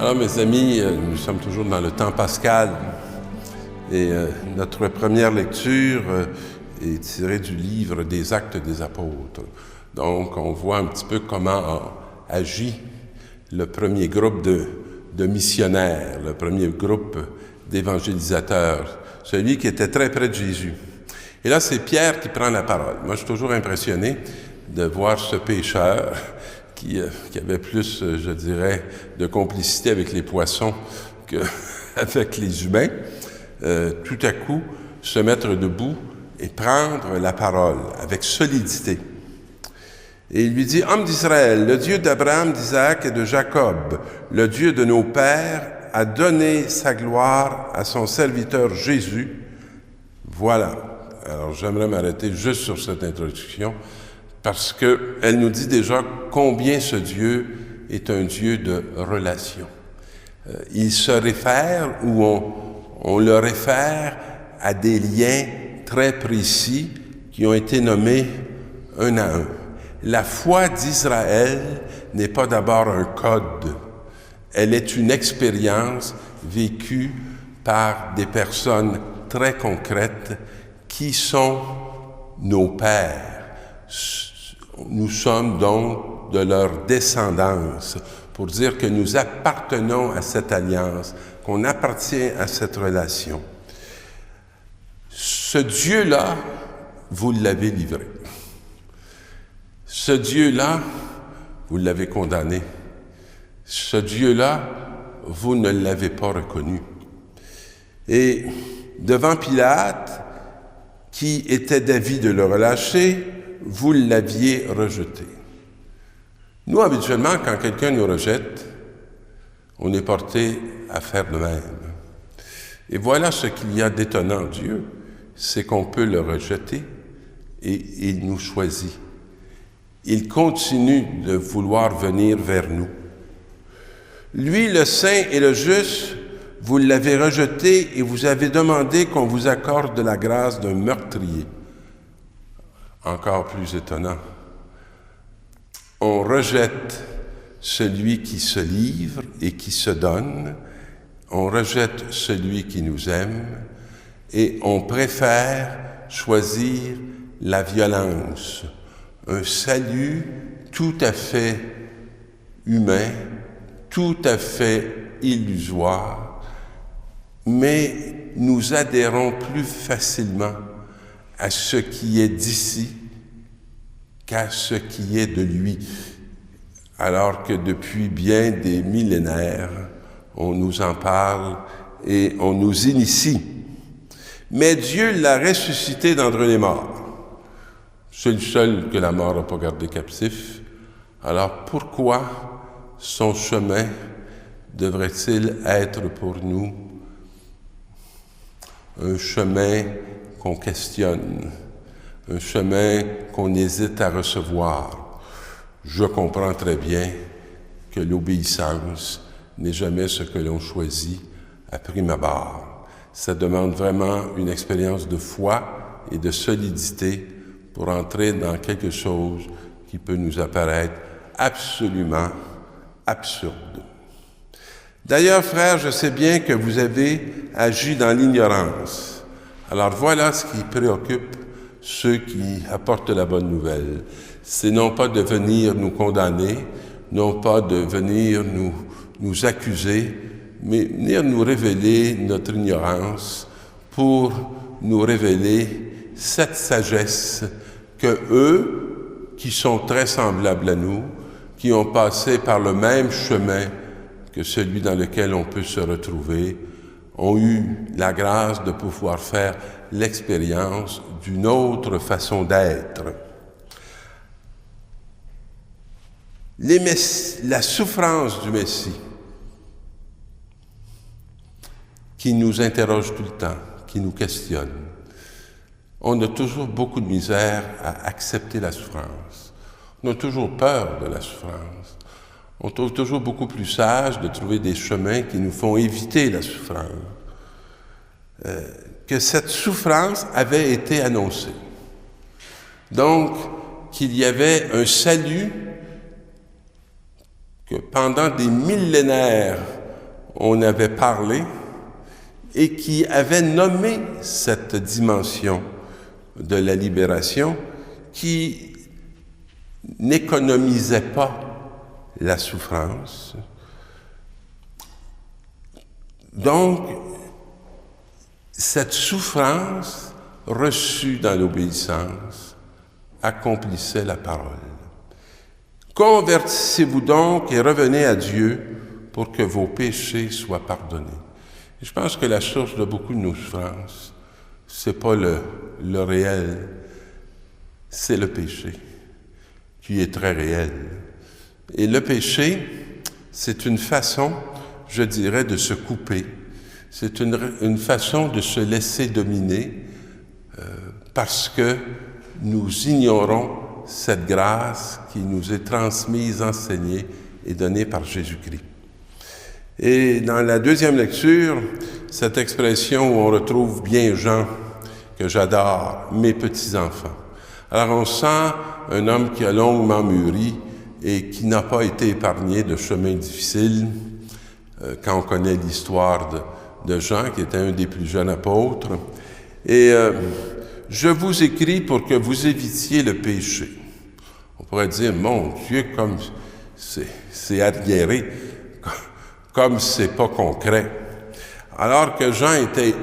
Alors mes amis, nous sommes toujours dans le temps pascal et notre première lecture est tirée du livre des Actes des Apôtres. Donc on voit un petit peu comment a agi le premier groupe de missionnaires, le premier groupe d'évangélisateurs, celui qui était très près de Jésus. Et là, c'est Pierre qui prend la parole. Moi, je suis toujours impressionné de voir ce pécheur qui avait plus, je dirais, de complicité avec les poissons qu'avec les humains, tout à coup se mettre debout et prendre la parole avec solidité. Et il lui dit, « Homme d'Israël, le Dieu d'Abraham, d'Isaac et de Jacob, le Dieu de nos pères, a donné sa gloire à son serviteur Jésus. » Voilà. Alors, j'aimerais m'arrêter juste sur cette introduction parce qu'elle nous dit déjà combien ce Dieu est un Dieu de relation. Il se réfère ou on le réfère à des liens très précis qui ont été nommés un à un. La foi d'Israël n'est pas d'abord un code. Elle est une expérience vécue par des personnes très concrètes qui sont nos pères. Nous sommes donc de leur descendance, pour dire que nous appartenons à cette alliance, qu'on appartient à cette relation. Ce Dieu-là, vous l'avez livré. Ce Dieu-là, vous l'avez condamné. Ce Dieu-là, vous ne l'avez pas reconnu. Et devant Pilate, qui était d'avis de le relâcher, vous l'aviez rejeté. Nous, habituellement, quand quelqu'un nous rejette, on est porté à faire de même. Et voilà ce qu'il y a d'étonnant en Dieu, c'est qu'on peut le rejeter et il nous choisit. Il continue de vouloir venir vers nous. Lui, le saint et le juste, vous l'avez rejeté et vous avez demandé qu'on vous accorde la grâce d'un meurtrier. Encore plus étonnant. On rejette celui qui se livre et qui se donne. On rejette celui qui nous aime et on préfère choisir la violence. Un salut tout à fait humain, tout à fait illusoire, mais nous adhérons plus facilement à ce qui est d'ici qu'à ce qui est de lui, alors que depuis bien des millénaires, on nous en parle et on nous initie. Mais Dieu l'a ressuscité d'entre les morts. C'est le seul que la mort n'a pas gardé captif. Alors pourquoi son chemin devrait-il être pour nous un chemin qu'on questionne, un chemin qu'on hésite à recevoir? Je comprends très bien que l'obéissance n'est jamais ce que l'on choisit à prime abord. Ça demande vraiment une expérience de foi et de solidité pour entrer dans quelque chose qui peut nous apparaître absolument absurde. D'ailleurs, frères, je sais bien que vous avez agi dans l'ignorance. Alors voilà ce qui préoccupe ceux qui apportent la bonne nouvelle. C'est non pas de venir nous condamner, non pas de venir nous accuser, mais venir nous révéler notre ignorance pour nous révéler cette sagesse que eux, qui sont très semblables à nous, qui ont passé par le même chemin que celui dans lequel on peut se retrouver, ont eu la grâce de pouvoir faire l'expérience d'une autre façon d'être. La souffrance du Messie, qui nous interroge tout le temps, qui nous questionne. On a toujours beaucoup de misère à accepter la souffrance. On a toujours peur de la souffrance. On trouve toujours beaucoup plus sage de trouver des chemins qui nous font éviter la souffrance. Que cette souffrance avait été annoncée. Donc, qu'il y avait un salut que pendant des millénaires, on avait parlé et qui avait nommé cette dimension de la libération qui n'économisait pas la souffrance. Donc, cette souffrance reçue dans l'obéissance accomplissait la parole. Convertissez-vous donc et revenez à Dieu pour que vos péchés soient pardonnés. Et je pense que la source de beaucoup de nos souffrances, c'est pas le réel, c'est le péché, qui est très réel. Et le péché, c'est une façon, je dirais, de se couper. C'est une façon de se laisser dominer parce que nous ignorons cette grâce qui nous est transmise, enseignée et donnée par Jésus-Christ. Et dans la deuxième lecture, cette expression où on retrouve bien Jean, que j'adore, mes petits-enfants. Alors on sent un homme qui a longuement mûri et qui n'a pas été épargné de chemins difficiles. Quand on connaît l'histoire de Jean, qui était un des plus jeunes apôtres. Et je vous écris pour que vous évitiez le péché. On pourrait dire, mon Dieu, comme c'est arriéré, comme c'est pas concret. Alors que Jean était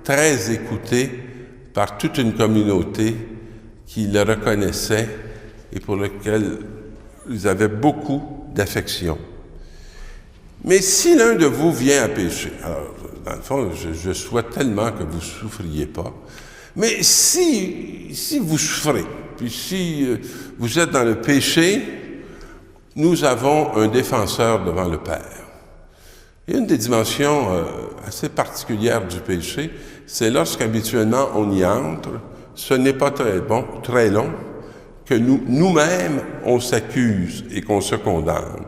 très écouté par toute une communauté qui le reconnaissait et pour laquelle ils avaient beaucoup d'affection. Mais si l'un de vous vient à pécher, alors, dans le fond, je souhaite tellement que vous ne souffriez pas, mais si vous souffrez, puis si vous êtes dans le péché, nous avons un défenseur devant le Père. Et une des dimensions assez particulières du péché, c'est lorsqu'habituellement on y entre, ce n'est pas très long, que nous-mêmes, on s'accuse et qu'on se condamne.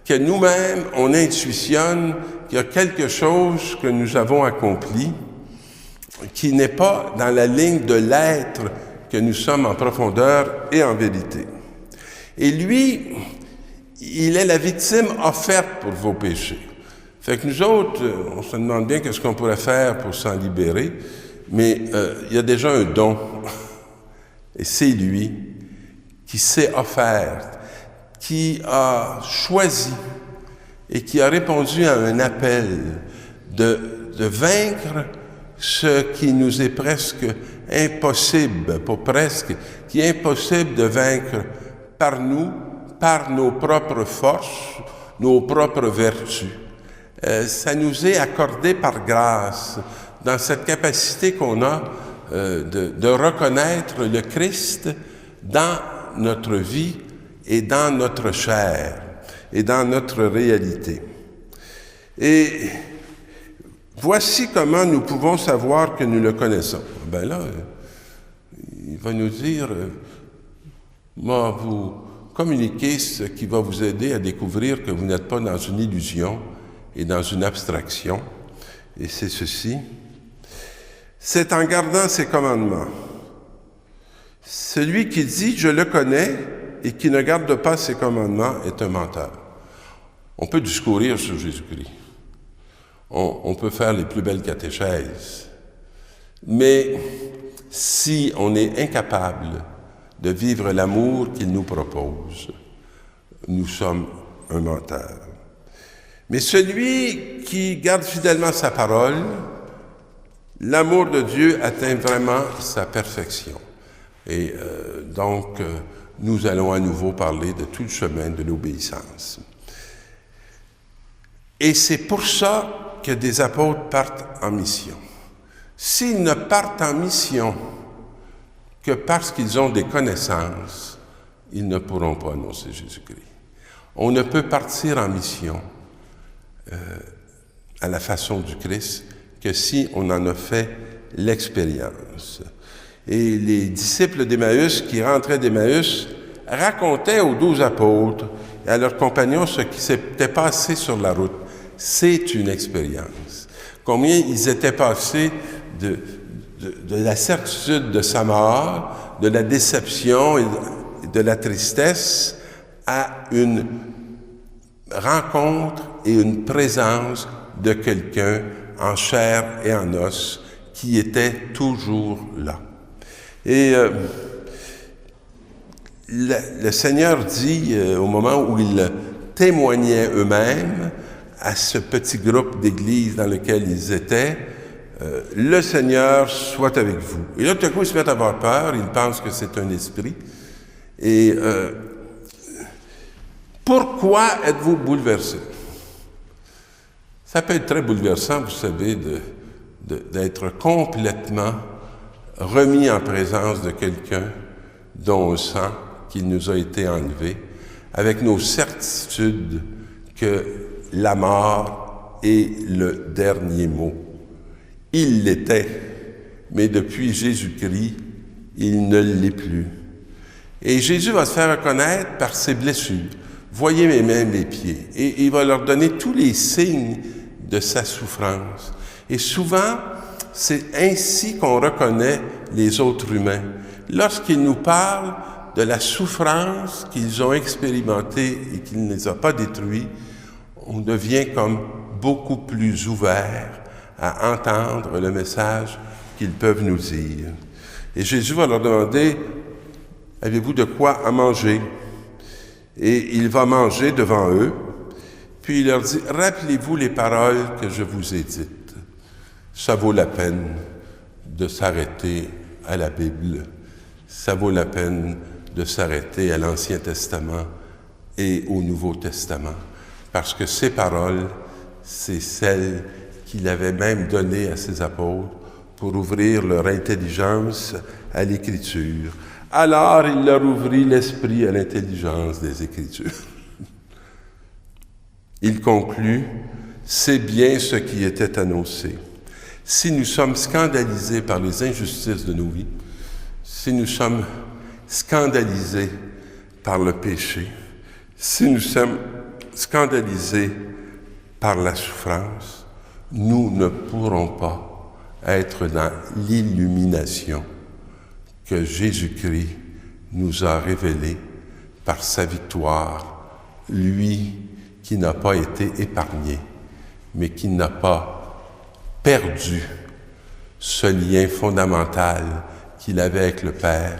Que nous-mêmes, on intuitionne qu'il y a quelque chose que nous avons accompli qui n'est pas dans la ligne de l'être que nous sommes en profondeur et en vérité. Et lui, il est la victime offerte pour vos péchés. Fait que nous autres, on se demande bien qu'est-ce qu'on pourrait faire pour s'en libérer, mais il y a déjà un don. Et c'est lui qui s'est offert, qui a choisi et qui a répondu à un appel de vaincre ce qui nous est presque impossible, pas presque, qui est impossible de vaincre par nous, par nos propres forces, nos propres vertus. Ça nous est accordé par grâce, dans cette capacité qu'on a de reconnaître le Christ dans notre vie et dans notre chair et dans notre réalité. Et voici comment nous pouvons savoir que nous le connaissons. Ben là, il va nous dire, moi, vous communiquez ce qui va vous aider à découvrir que vous n'êtes pas dans une illusion et dans une abstraction. Et c'est ceci. C'est en gardant ses commandements. Celui qui dit « je le connais » et qui ne garde pas ses commandements est un menteur. On peut discourir sur Jésus-Christ. On peut faire les plus belles catéchèses. Mais si on est incapable de vivre l'amour qu'il nous propose, nous sommes un menteur. Mais celui qui garde fidèlement sa parole, l'amour de Dieu atteint vraiment sa perfection. Et donc, nous allons à nouveau parler de tout le chemin de l'obéissance. Et c'est pour ça que des apôtres partent en mission. S'ils ne partent en mission que parce qu'ils ont des connaissances, ils ne pourront pas annoncer Jésus-Christ. On ne peut partir en mission à la façon du Christ que si on en a fait l'expérience. Et les disciples d'Emmaüs qui rentraient d'Emmaüs racontaient aux 12 apôtres et à leurs compagnons ce qui s'était passé sur la route. C'est une expérience. Combien ils étaient passés de la certitude de sa mort, de la déception et de la tristesse à une rencontre et une présence de quelqu'un en chair et en os qui était toujours là. Et le Seigneur dit, au moment où ils témoignaient eux-mêmes à ce petit groupe d'église dans lequel ils étaient, le Seigneur soit avec vous. Et là, tout à coup, ils se mettent à avoir peur, ils pensent que c'est un esprit. Et pourquoi êtes-vous bouleversés? Ça peut être très bouleversant, vous savez, d'être complètement remis en présence de quelqu'un dont on sent qu'il nous a été enlevé, avec nos certitudes que la mort est le dernier mot. Il l'était, mais depuis Jésus-Christ, il ne l'est plus. Et Jésus va se faire reconnaître par ses blessures. Voyez mes mains, mes pieds. Et il va leur donner tous les signes de sa souffrance. Et souvent, c'est ainsi qu'on reconnaît les autres humains. Lorsqu'ils nous parlent de la souffrance qu'ils ont expérimentée et qu'il ne les a pas détruits, on devient comme beaucoup plus ouvert à entendre le message qu'ils peuvent nous dire. Et Jésus va leur demander, « Avez-vous de quoi à manger? » Et il va manger devant eux, puis il leur dit, « Rappelez-vous les paroles que je vous ai dites. » Ça vaut la peine de s'arrêter à la Bible. Ça vaut la peine de s'arrêter à l'Ancien Testament et au Nouveau Testament, parce que ces paroles, c'est celles qu'il avait même données à ses apôtres pour ouvrir leur intelligence à l'Écriture. Alors, il leur ouvrit l'esprit à l'intelligence des Écritures. Il conclut, « C'est bien ce qui était annoncé. Si nous sommes scandalisés par les injustices de nos vies, si nous sommes scandalisés par le péché, si nous sommes scandalisés par la souffrance, nous ne pourrons pas être dans l'illumination que Jésus-Christ nous a révélée par sa victoire, lui qui n'a pas été épargné, mais qui n'a pas perdu ce lien fondamental qu'il avait avec le Père,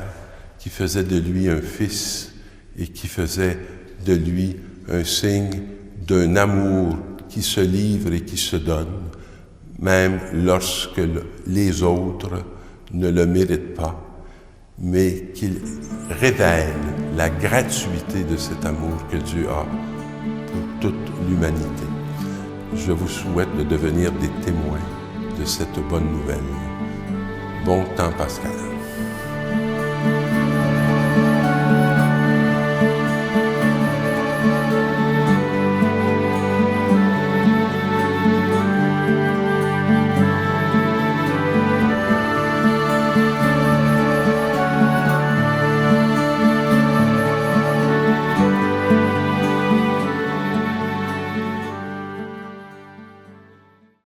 qui faisait de lui un fils et qui faisait de lui un signe d'un amour qui se livre et qui se donne, même lorsque les autres ne le méritent pas, mais qu'il révèle la gratuité de cet amour que Dieu a pour toute l'humanité. Je vous souhaite de devenir des témoins de cette bonne nouvelle. Bon temps pascal.